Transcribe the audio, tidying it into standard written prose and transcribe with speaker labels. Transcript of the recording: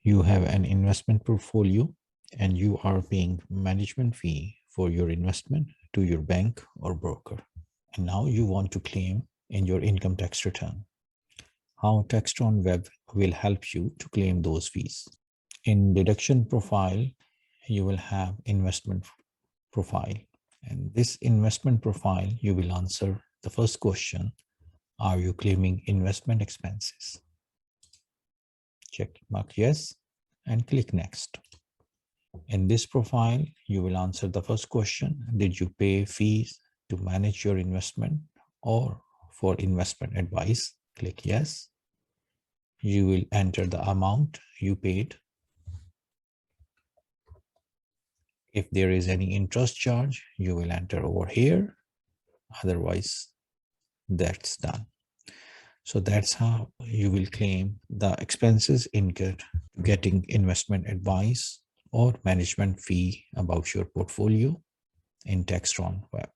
Speaker 1: you have an investment portfolio and you are paying management fee for your investment to your bank or broker. And now you want to claim in your income tax return. How TaxTron Web will help you to claim those fees. In deduction profile, you will have investment profile. And this investment profile, you will answer the first question, are you claiming investment expenses? Check mark yes and click next. In this profile, you will answer the first question, did you pay fees to manage your investment or for investment advice? Click yes. You will enter the amount you paid. If there is any interest charge, you will enter over here. Otherwise, that's done. So that's how you will claim the expenses incurred getting investment advice or management fee about your portfolio in TaxTron Web.